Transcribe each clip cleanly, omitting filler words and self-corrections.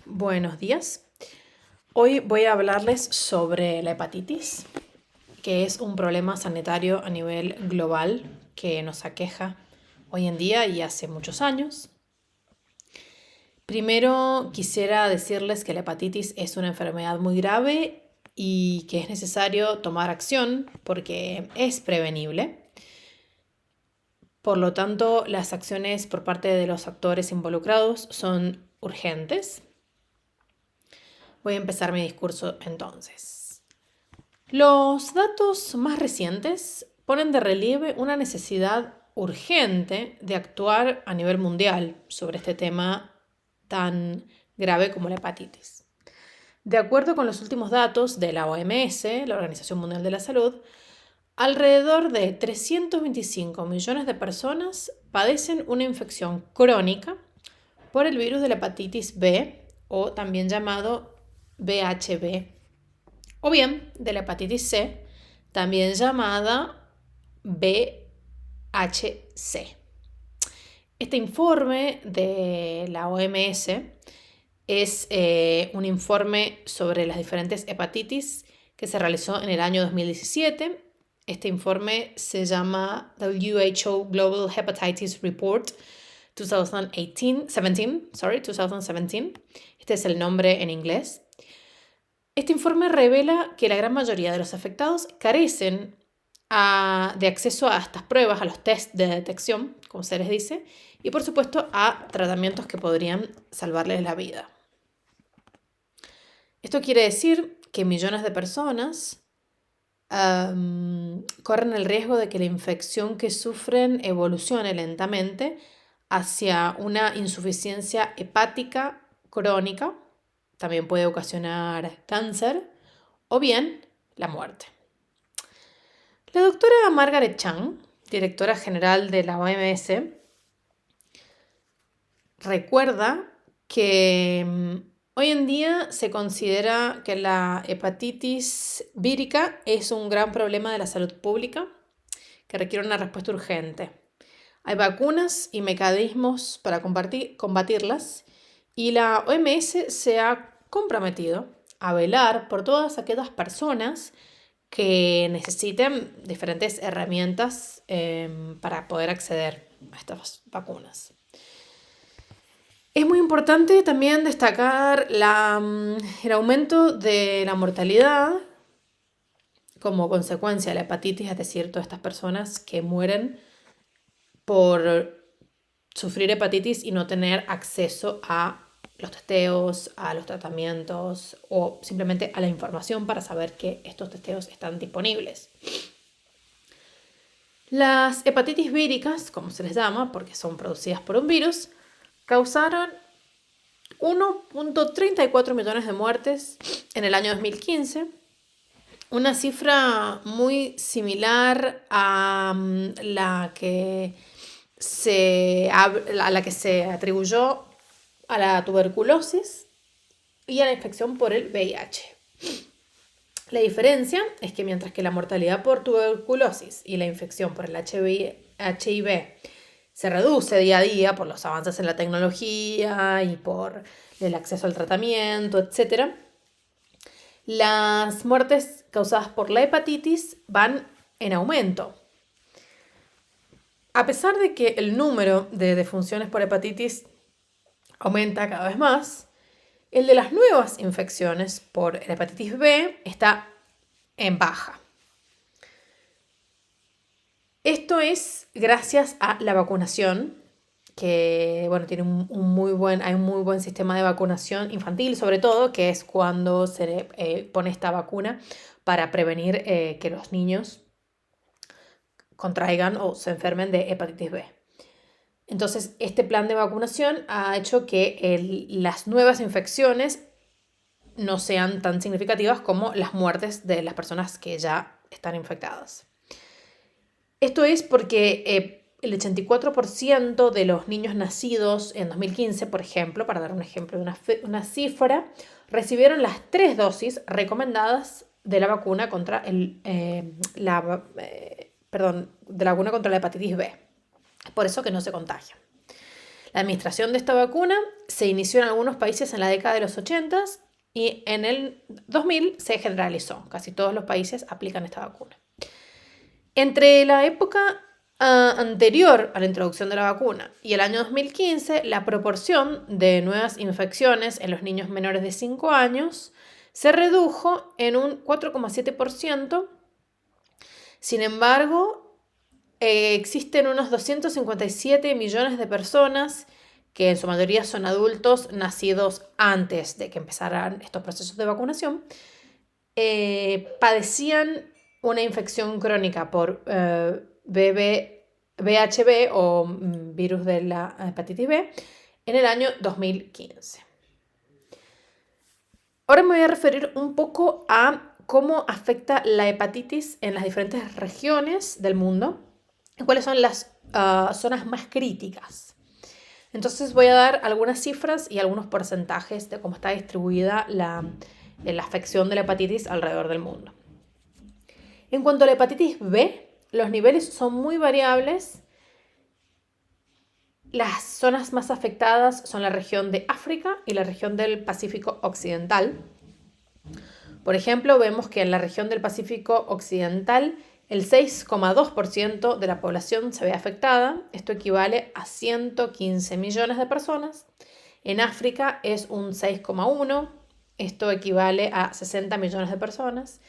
Buenos días. Hoy voy a hablarles sobre la hepatitis, que es un problema sanitario a nivel global que nos aqueja hoy en día y hace muchos años. Primero quisiera decirles que la hepatitis es una enfermedad muy grave y que es necesario tomar acción porque es prevenible. Por lo tanto, las acciones por parte de los actores involucrados son urgentes. Voy a empezar mi discurso entonces. Los datos más recientes ponen de relieve una necesidad urgente de actuar a nivel mundial sobre este tema tan grave como la hepatitis. De acuerdo con los últimos datos de la OMS, la Organización Mundial de la Salud, alrededor de 325 millones de personas padecen una infección crónica por el virus de la hepatitis B, o también llamado VHB, o bien de la hepatitis C, también llamada VHC. Este informe de la OMS es un informe sobre las diferentes hepatitis que se realizó en el año 2017. Este informe se llama WHO Global Hepatitis Report 2017. Este es el nombre en inglés. Este informe revela que la gran mayoría de los afectados carecen de acceso a estas pruebas, a los test de detección, como se les dice, y por supuesto a tratamientos que podrían salvarles la vida. Esto quiere decir que millones de personas corren el riesgo de que la infección que sufren evolucione lentamente hacia una insuficiencia hepática crónica, también puede ocasionar cáncer o bien la muerte. La doctora Margaret Chan, directora general de la OMS, recuerda que hoy en día se considera que la hepatitis vírica es un gran problema de la salud pública que requiere una respuesta urgente. Hay vacunas y mecanismos para combatirlas y la OMS se ha comprometido a velar por todas aquellas personas que necesiten diferentes herramientas para poder acceder a estas vacunas. Es muy importante también destacar el aumento de la mortalidad como consecuencia de la hepatitis, es decir, todas estas personas que mueren por sufrir hepatitis y no tener acceso a los testeos, a los tratamientos o simplemente a la información para saber que estos testeos están disponibles. Las hepatitis víricas, como se les llama, porque son producidas por un virus, causaron 1.34 millones de muertes en el año 2015, una cifra muy similar a la que se atribuyó a la tuberculosis y a la infección por el VIH. La diferencia es que mientras que la mortalidad por tuberculosis y la infección por el HIV se reduce día a día por los avances en la tecnología y por el acceso al tratamiento, etc., las muertes causadas por la hepatitis van en aumento. A pesar de que el número de defunciones por hepatitis aumenta cada vez más, el de las nuevas infecciones por la hepatitis B está en baja. Esto es gracias a la vacunación, que tiene hay un muy buen sistema de vacunación infantil, sobre todo, que es cuando se pone esta vacuna para prevenir que los niños contraigan o se enfermen de hepatitis B. Entonces, este plan de vacunación ha hecho que las nuevas infecciones no sean tan significativas como las muertes de las personas que ya están infectadas. Esto es porque el 84% de los niños nacidos en 2015, por ejemplo, para dar un ejemplo de una cifra, recibieron las 3 dosis recomendadas de la vacuna contra la vacuna contra la hepatitis B. Por eso que no se contagia. La administración de esta vacuna se inició en algunos países en la década de los 80 y en el 2000 se generalizó. Casi todos los países aplican esta vacuna. Entre la época anterior a la introducción de la vacuna y el año 2015, la proporción de nuevas infecciones en los niños menores de 5 años se redujo en un 4,7%. Sin embargo, existen unos 257 millones de personas que en su mayoría son adultos nacidos antes de que empezaran estos procesos de vacunación, padecían una infección crónica por VHB o virus de la hepatitis B en el año 2015. Ahora me voy a referir un poco a cómo afecta la hepatitis en las diferentes regiones del mundo y cuáles son las zonas más críticas. Entonces voy a dar algunas cifras y algunos porcentajes de cómo está distribuida la afección de la hepatitis alrededor del mundo. En cuanto a la hepatitis B, los niveles son muy variables. Las zonas más afectadas son la región de África y la región del Pacífico Occidental. Por ejemplo, vemos que en la región del Pacífico Occidental el 6,2% de la población se ve afectada. Esto equivale a 115 millones de personas. En África es un 6,1%. Esto equivale a 60 millones de personas.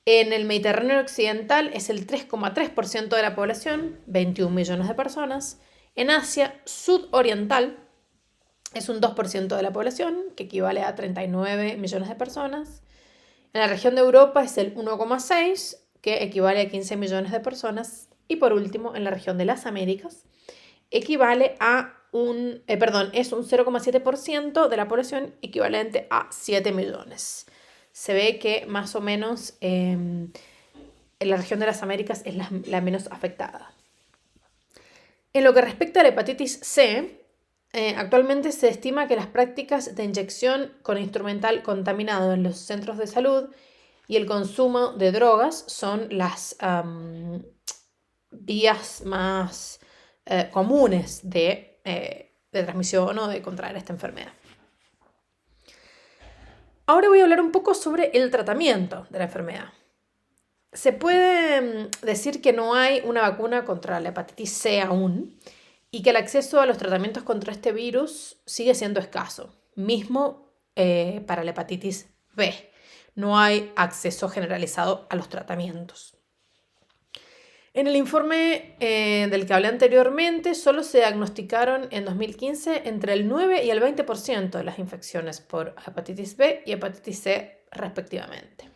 En el Mediterráneo Occidental es el 3,3% de la población, 21 millones de personas. En Asia Sudoriental es un 2% de la población, que equivale a 39 millones de personas. En la región de Europa es el 1,6%, que equivale a 15 millones de personas. Y por último, en la región de las Américas, equivale a es un 0,7% de la población, equivalente a 7 millones. Se ve que más o menos en la región de las Américas es la menos afectada. En lo que respecta a la hepatitis C, actualmente se estima que las prácticas de inyección con instrumental contaminado en los centros de salud y el consumo de drogas son las vías más comunes de transmisión o de contraer esta enfermedad. Ahora voy a hablar un poco sobre el tratamiento de la enfermedad. Se puede decir que no hay una vacuna contra la hepatitis C aún y que el acceso a los tratamientos contra este virus sigue siendo escaso, mismo para la hepatitis B. No hay acceso generalizado a los tratamientos. En el informe del que hablé anteriormente, solo se diagnosticaron en 2015 entre el 9 y el 20% de las infecciones por hepatitis B y hepatitis C respectivamente.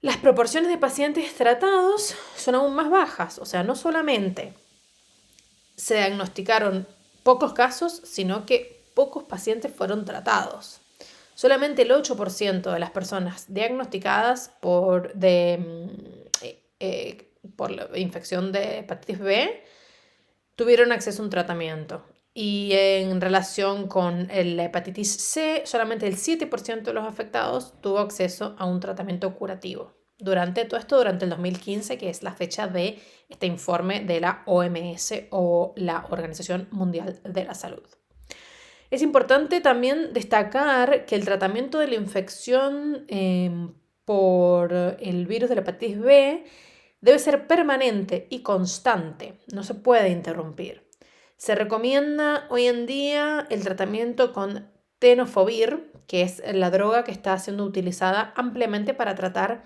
Las proporciones de pacientes tratados son aún más bajas, o sea, no solamente se diagnosticaron pocos casos, sino que pocos pacientes fueron tratados. Solamente el 8% de las personas diagnosticadas por la infección de hepatitis B tuvieron acceso a un tratamiento. Y en relación con la hepatitis C, solamente el 7% de los afectados tuvo acceso a un tratamiento curativo. Durante el 2015, que es la fecha de este informe de la OMS o la Organización Mundial de la Salud. Es importante también destacar que el tratamiento de la infección por el virus de la hepatitis B debe ser permanente y constante, no se puede interrumpir. Se recomienda hoy en día el tratamiento con tenofovir, que es la droga que está siendo utilizada ampliamente para tratar,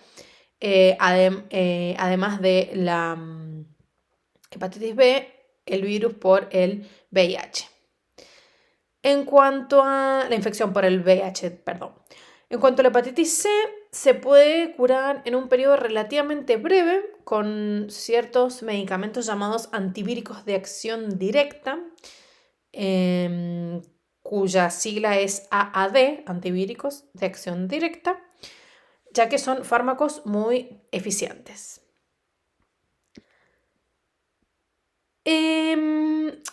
además de la hepatitis B, el virus por el VIH. En cuanto a la infección por el VIH, perdón. En cuanto a la hepatitis C, se puede curar en un periodo relativamente breve con ciertos medicamentos llamados antivíricos de acción directa, cuya sigla es AAD, antivíricos de acción directa, ya que son fármacos muy eficientes.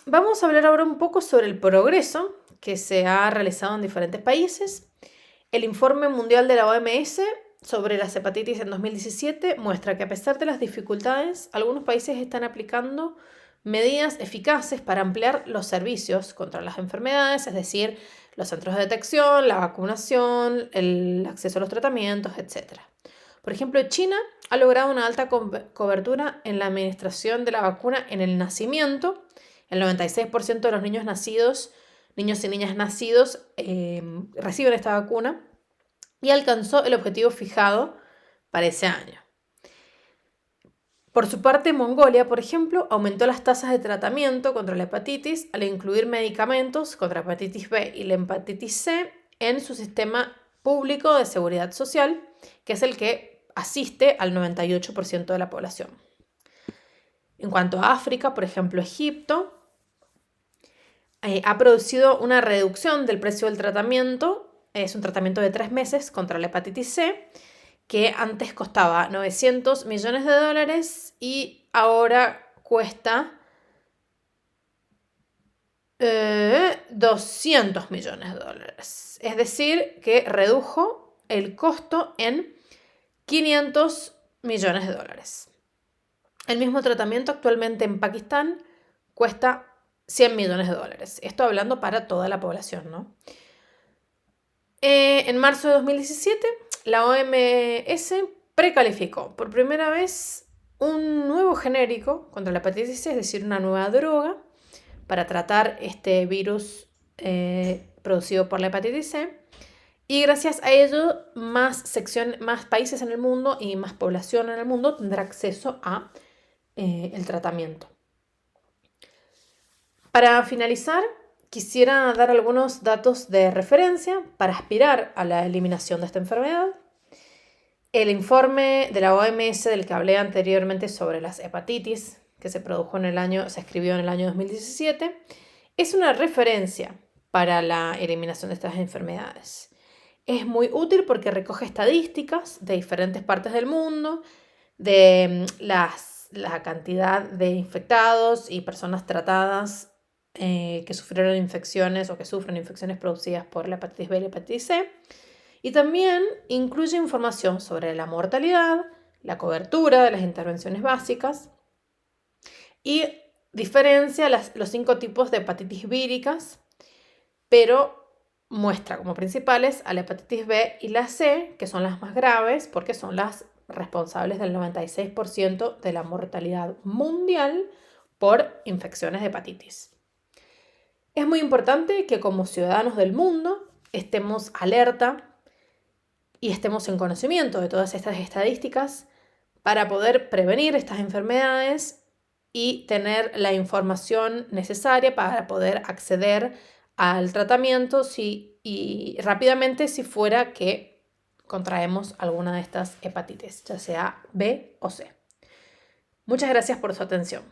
Vamos a hablar ahora un poco sobre el progreso que se ha realizado en diferentes países. El informe mundial de la OMS sobre las hepatitis en 2017 muestra que a pesar de las dificultades, algunos países están aplicando medidas eficaces para ampliar los servicios contra las enfermedades, es decir, los centros de detección, la vacunación, el acceso a los tratamientos, etc. Por ejemplo, China ha logrado una alta cobertura en la administración de la vacuna en el nacimiento. El 96% de los niños y niñas nacidos, reciben esta vacuna y alcanzó el objetivo fijado para ese año. Por su parte, Mongolia, por ejemplo, aumentó las tasas de tratamiento contra la hepatitis al incluir medicamentos contra la hepatitis B y la hepatitis C en su sistema público de seguridad social, que es el que asiste al 98% de la población. En cuanto a África, por ejemplo, Egipto ha producido una reducción del precio del tratamiento. Es un tratamiento de 3 meses contra la hepatitis C, que antes costaba $900 millones y ahora cuesta $200 millones. Es decir, que redujo el costo en $500 millones. El mismo tratamiento actualmente en Pakistán cuesta $100 millones. Esto hablando para toda la población, ¿no? En marzo de 2017, la OMS precalificó por primera vez un nuevo genérico contra la hepatitis C, es decir, una nueva droga para tratar este virus producido por la hepatitis C. Y gracias a ello, más países en el mundo y más población en el mundo tendrá acceso a el tratamiento. Para finalizar, quisiera dar algunos datos de referencia para aspirar a la eliminación de esta enfermedad. El informe de la OMS del que hablé anteriormente sobre las hepatitis, que se escribió en el año 2017, es una referencia para la eliminación de estas enfermedades. Es muy útil porque recoge estadísticas de diferentes partes del mundo, de la cantidad de infectados y personas tratadas que sufrieron infecciones o que sufren infecciones producidas por la hepatitis B y la hepatitis C. Y también incluye información sobre la mortalidad, la cobertura de las intervenciones básicas y diferencia los 5 tipos de hepatitis víricas, pero muestra como principales a la hepatitis B y la C, que son las más graves porque son las responsables del 96% de la mortalidad mundial por infecciones de hepatitis. Es muy importante que como ciudadanos del mundo estemos alerta y estemos en conocimiento de todas estas estadísticas para poder prevenir estas enfermedades y tener la información necesaria para poder acceder al tratamiento y rápidamente si fuera que contraemos alguna de estas hepatitis, ya sea B o C. Muchas gracias por su atención.